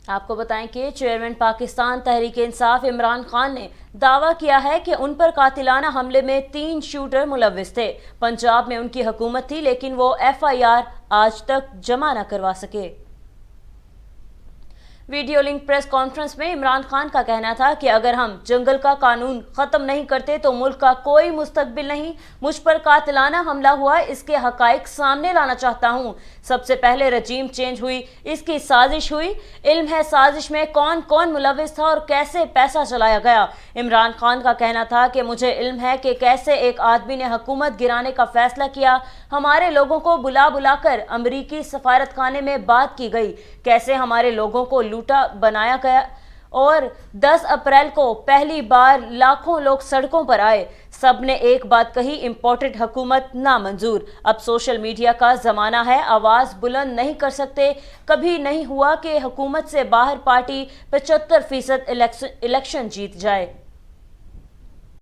آپ کو بتائیں کہ چیئرمین پاکستان تحریک انصاف عمران خان نے دعویٰ کیا ہے کہ ان پر قاتلانہ حملے میں 3 شوٹر ملوث تھے۔ پنجاب میں ان کی حکومت تھی لیکن وہ FIR آج تک جمع نہ کروا سکے۔ ویڈیو لنک پریس کانفرنس میں عمران خان کا کہنا تھا کہ اگر ہم جنگل کا قانون ختم نہیں کرتے تو ملک کا کوئی مستقبل نہیں۔ مجھ پر قاتلانہ حملہ ہوا، اس کے حقائق سامنے لانا چاہتا ہوں۔ سب سے پہلے رجیم چینج ہوئی، اس کی سازش ہوئی۔ علم ہے سازش میں کون کون ملوث تھا اور کیسے پیسہ چلایا گیا۔ عمران خان کا کہنا تھا کہ مجھے علم ہے کہ کیسے ایک آدمی نے حکومت گرانے کا فیصلہ کیا۔ ہمارے لوگوں کو بلا کر امریکی سفارت خانے میں بات کی گئی، کیسے ہمارے لوگوں کو لوٹا بنایا گیا، اور 10 اپریل کو پہلی بار لاکھوں لوگ سڑکوں پر آئے۔ سب نے ایک بات کہی، امپورٹڈ حکومت نامنظور۔ اب سوشل میڈیا کا زمانہ ہے، آواز بلند نہیں کر سکتے۔ کبھی نہیں ہوا کہ حکومت سے باہر پارٹی 75% الیکشن جیت جائے۔